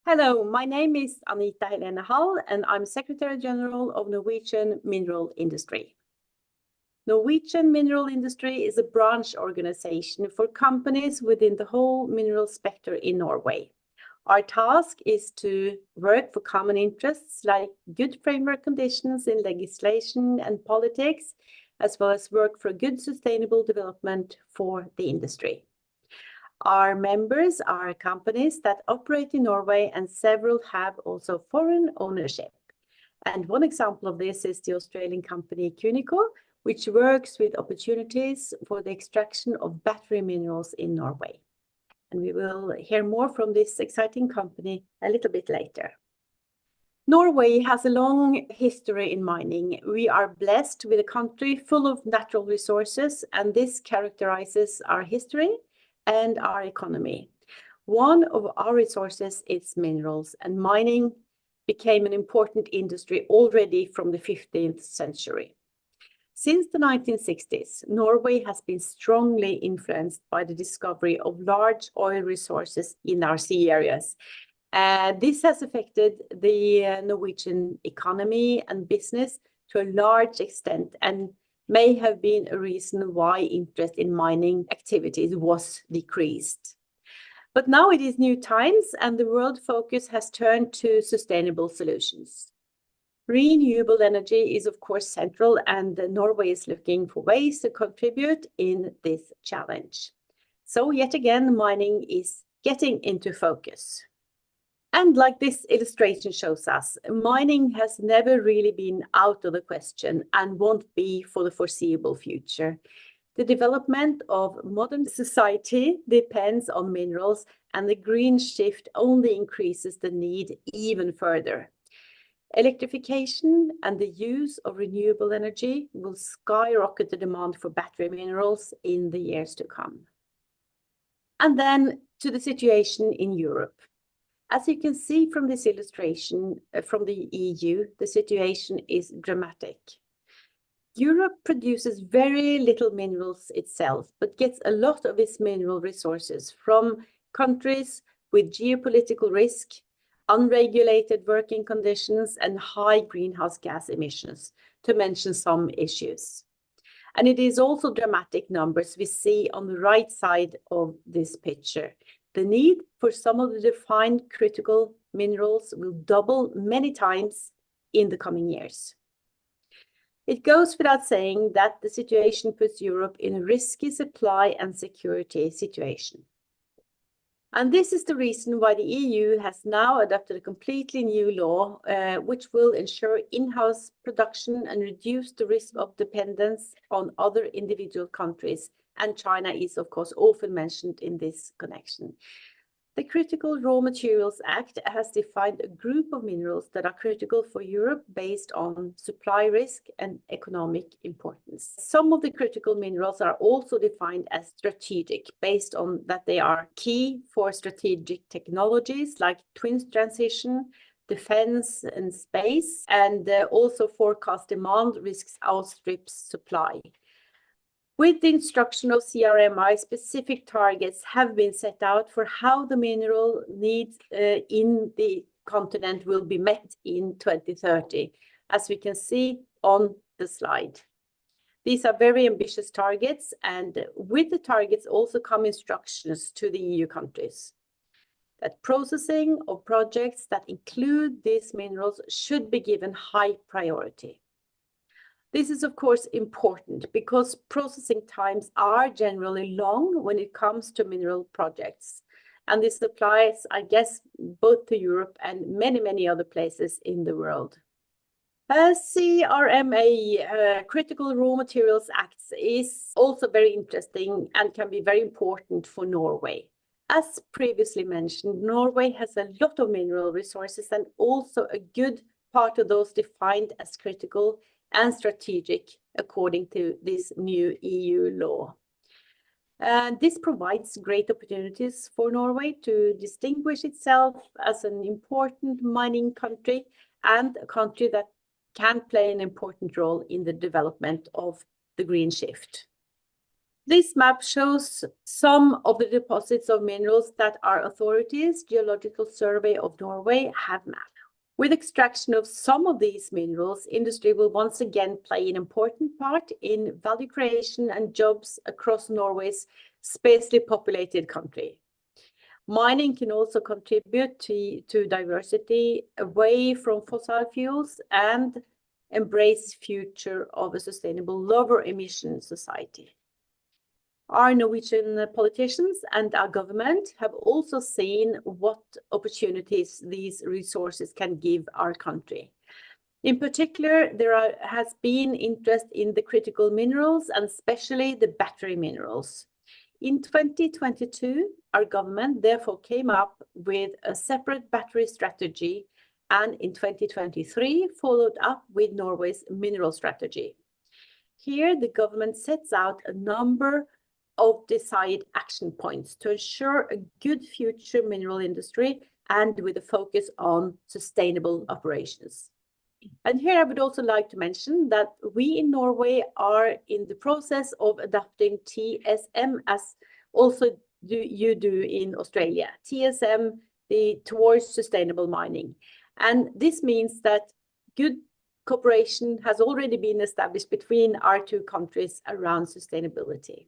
Hello, my name is Anita Helene Hall, and I'm Secretary General of Norwegian Mineral Industry. Norwegian Mineral Industry is a branch organization for companies within the whole mineral sector in Norway. Our task is to work for common interests like good framework conditions in legislation and politics, as well as work for good sustainable development for the industry. Our members are companies that operate in Norway, and several have also foreign ownership. And one example of this is the Australian company KNI, which works with opportunities for the extraction of battery minerals in Norway. And we will hear more from this exciting company a little bit later. Norway has a long history in mining. We are blessed with a country full of natural resources, and this characterizes our history and our economy. One of our resources is minerals, and mining became an important industry already from the 15th century. Since the 1960s, Norway has been strongly influenced by the discovery of large oil resources in our sea areas. This has affected the Norwegian economy and business to a large extent, and may have been a reason why interest in mining activities was decreased. But now it is new times, and the world focus has turned to sustainable solutions. Renewable energy is of course central, and Norway is looking for ways to contribute in this challenge. So yet again, mining is getting into focus. And like this illustration shows us, mining has never really been out of the question and won't be for the foreseeable future. The development of modern society depends on minerals, and the green shift only increases the need even further. Electrification and the use of renewable energy will skyrocket the demand for battery minerals in the years to come. And then to the situation in Europe. As you can see from this illustration from the EU, the situation is dramatic. Europe produces very little minerals itself, but gets a lot of its mineral resources from countries with geopolitical risk, unregulated working conditions, and high greenhouse gas emissions, to mention some issues. And it is also dramatic numbers we see on the right side of this picture. The need for some of the defined critical minerals will double many times in the coming years. It goes without saying that the situation puts Europe in a risky supply and security situation. And this is the reason why the EU has now adopted a completely new law, which will ensure in-house production and reduce the risk of dependence on other individual countries. And China is, of course, often mentioned in this connection. The Critical Raw Materials Act has defined a group of minerals that are critical for Europe based on supply risk and economic importance. Some of the critical minerals are also defined as strategic, based on that they are key for strategic technologies like twin transition, defense and space, and also forecast demand risks outstrips supply. With the instruction of CRMI, specific targets have been set out for how the mineral needs in the continent will be met in 2030, as we can see on the slide. These are very ambitious targets, and with the targets also come instructions to the EU countries that processing of projects that include these minerals should be given high priority. This is, of course, important because processing times are generally long when it comes to mineral projects. And this applies, I guess, both to Europe and many, many other places in the world. CRMA, Critical Raw Materials Act, is also very interesting and can be very important for Norway. As previously mentioned, Norway has a lot of mineral resources, and also a good part of those defined as critical and strategic according to this new EU law. This provides great opportunities for Norway to distinguish itself as an important mining country and a country that can play an important role in the development of the green shift. This map shows some of the deposits of minerals that our authorities, Geological Survey of Norway, have mapped. With extraction of some of these minerals, industry will once again play an important part in value creation and jobs across Norway's sparsely populated country. Mining can also contribute to diversity away from fossil fuels and embrace future of a sustainable lower emission society. Our Norwegian politicians and our government have also seen what opportunities these resources can give our country. In particular, there has been interest in the critical minerals and especially the battery minerals. In 2022, our government therefore came up with a separate battery strategy, and in 2023 followed up with Norway's mineral strategy. Here, the government sets out a number of desired action points to ensure a good future mineral industry and with a focus on sustainable operations. And here I would also like to mention that we in Norway are in the process of adopting TSM, as also you do in Australia. TSM, towards sustainable mining. And this means that good cooperation has already been established between our two countries around sustainability.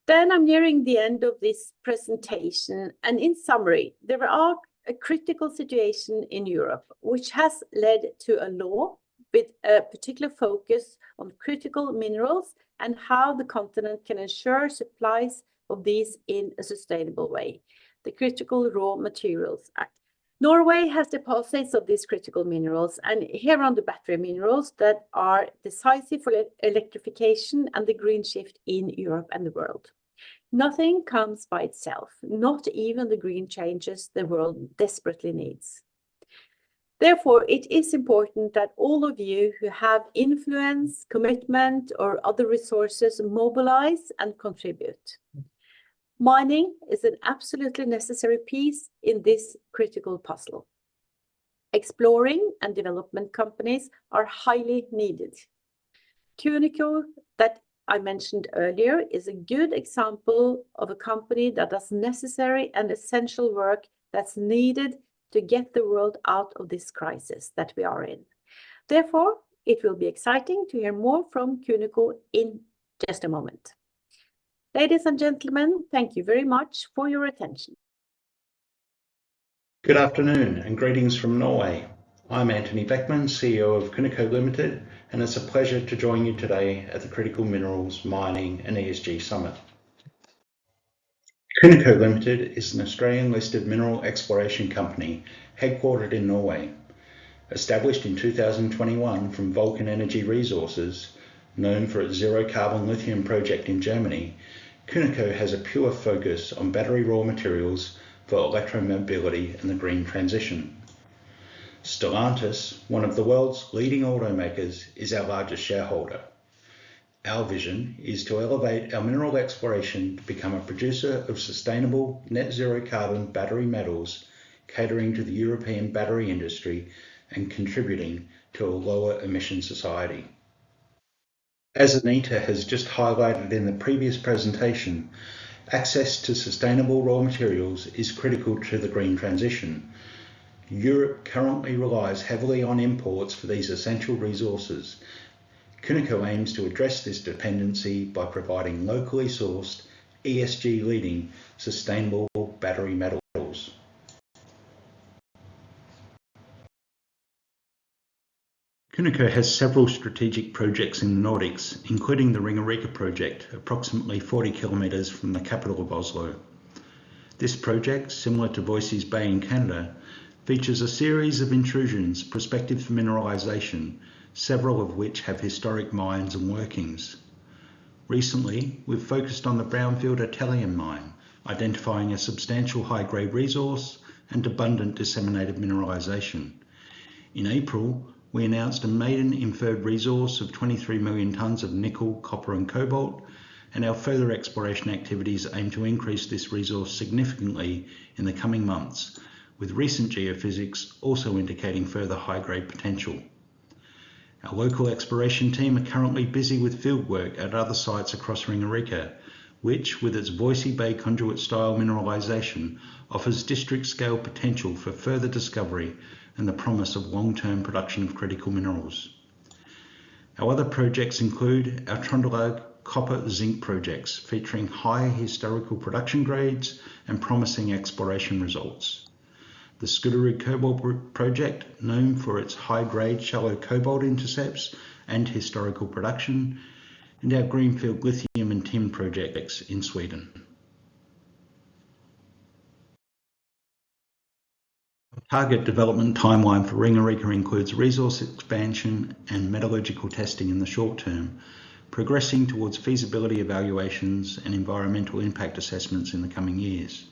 Then I'm nearing the end of this presentation, and in summary, there are a critical situation in Europe, which has led to a law with a particular focus on critical minerals and how the continent can ensure supplies of these in a sustainable way, the Critical Raw Materials Act. Norway has deposits of these critical minerals, and here are the battery minerals that are decisive for electrification and the green shift in Europe and the world. Nothing comes by itself, not even the green changes the world desperately needs. Therefore, it is important that all of you who have influence, commitment, or other resources mobilize and contribute. Mining is an absolutely necessary piece in this critical puzzle. Exploring and development companies are highly needed. KNI, that I mentioned earlier, is a good example of a company that does necessary and essential work that's needed to get the world out of this crisis that we are in. Therefore, it will be exciting to hear more from KNI in just a moment. Ladies and gentlemen, thank you very much for your attention. Good afternoon and greetings from Norway. I'm Anthony Beckman, CEO of KNI Limited, and it's a pleasure to join you today at the Critical Minerals, Mining and ESG Summit. KNI Limited is an Australian-listed mineral exploration company headquartered in Norway. Established in 2021 from Vulcan Energy Resources, known for its zero-carbon lithium project in Germany, KNI has a pure focus on battery raw materials for electromobility and the green transition. Stellantis, one of the world's leading automakers, is our largest shareholder. Our vision is to elevate our mineral exploration to become a producer of sustainable net zero carbon battery metals, catering to the European battery industry and contributing to a lower emission society. As Anita has just highlighted in the previous presentation, access to sustainable raw materials is critical to the green transition. Europe currently relies heavily on imports for these essential resources. KNI aims to address this dependency by providing locally sourced, ESG leading, sustainable battery metals. KNI has several strategic projects in the Nordics, including the Ringerike project, approximately 40 kilometres from the capital of Oslo. This project, similar to Voisey's Bay in Canada, features a series of intrusions prospective for mineralisation, several of which have historic mines and workings. Recently, we've focused on the brownfield Atelian mine, identifying a substantial high-grade resource and abundant disseminated mineralisation. In April, we announced a maiden inferred resource of 23 million tonnes of nickel, copper and cobalt, and our further exploration activities aim to increase this resource significantly in the coming months, with recent geophysics also indicating further high-grade potential. Our local exploration team are currently busy with fieldwork at other sites across Ringerike, which, with its Voisey Bay conduit-style mineralisation, offers district-scale potential for further discovery and the promise of long-term production of critical minerals. Our other projects include our Trondelag copper-zinc projects, featuring high historical production grades and promising exploration results. The Scooteroo Cobalt project, known for its high-grade shallow cobalt intercepts and historical production, and our Greenfield lithium and tin projects in Sweden. Our target development timeline for Ringerike includes resource expansion and metallurgical testing in the short term, progressing towards feasibility evaluations and environmental impact assessments in the coming years.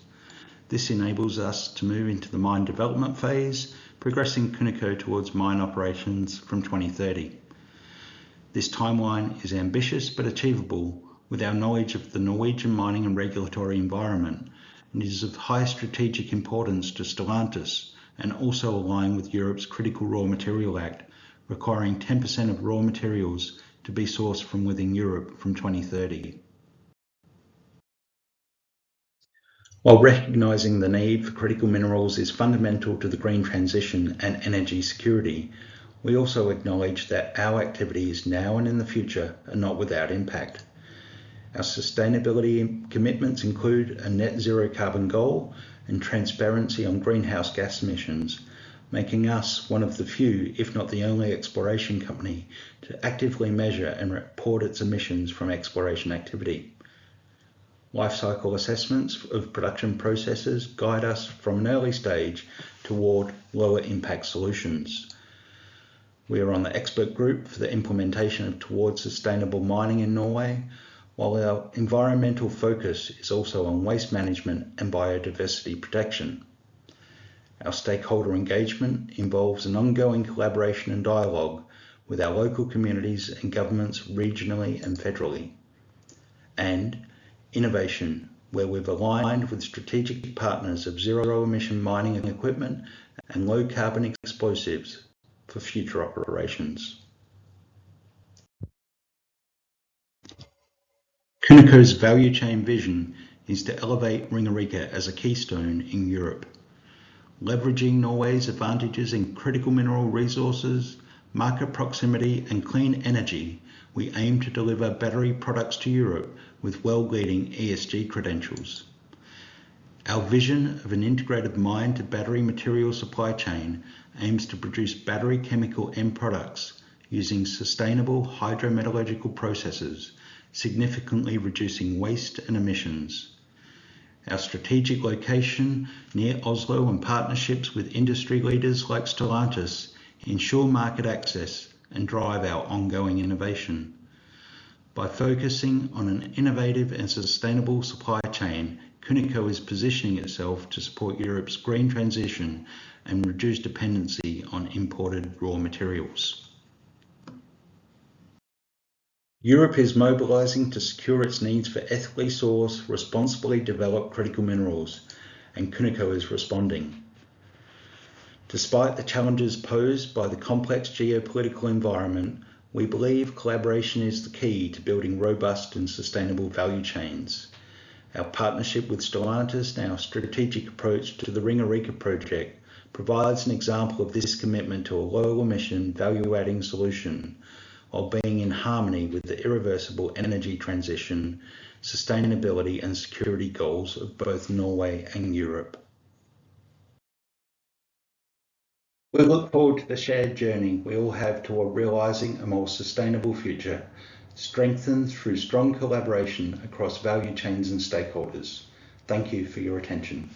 This enables us to move into the mine development phase, progressing Kuniko towards mine operations from 2030. This timeline is ambitious but achievable with our knowledge of the Norwegian mining and regulatory environment, and is of high strategic importance to Stellantis, and also align with Europe's Critical Raw Material Act, requiring 10% of raw materials to be sourced from within Europe from 2030. While recognising the need for critical minerals is fundamental to the green transition and energy security, we also acknowledge that our activities now and in the future are not without impact. Our sustainability commitments include a net zero carbon goal and transparency on greenhouse gas emissions, making us one of the few, if not the only, exploration company to actively measure and report its emissions from exploration activity. Life cycle assessments of production processes guide us from an early stage toward lower impact solutions. We are on the expert group for the implementation of towards sustainable mining in Norway, while our environmental focus is also on waste management and biodiversity protection. Our stakeholder engagement involves an ongoing collaboration and dialogue with our local communities and governments regionally and federally. And innovation, where we've aligned with strategic partners of zero-emission mining equipment and low-carbon explosives for future operations. Kuniko's value chain vision is to elevate Ringerike as a keystone in Europe. Leveraging Norway's advantages in critical mineral resources, market proximity and clean energy, we aim to deliver battery products to Europe with world-leading ESG credentials. Our vision of an integrated mine to battery material supply chain aims to produce battery chemical end products using sustainable hydrometallurgical processes, significantly reducing waste and emissions. Our strategic location near Oslo and partnerships with industry leaders like Stellantis ensure market access and drive our ongoing innovation. By focusing on an innovative and sustainable supply chain, Kuniko is positioning itself to support Europe's green transition and reduce dependency on imported raw materials. Europe is mobilising to secure its needs for ethically sourced, responsibly developed critical minerals, and Kuniko is responding. Despite the challenges posed by the complex geopolitical environment, we believe collaboration is the key to building robust and sustainable value chains. Our partnership with Stellantis and our strategic approach to the Ringerike project provides an example of this commitment to a low-emission, value-adding solution, while being in harmony with the irreversible energy transition, sustainability and security goals of both Norway and Europe. We look forward to the shared journey we all have toward realising a more sustainable future, strengthened through strong collaboration across value chains and stakeholders. Thank you for your attention.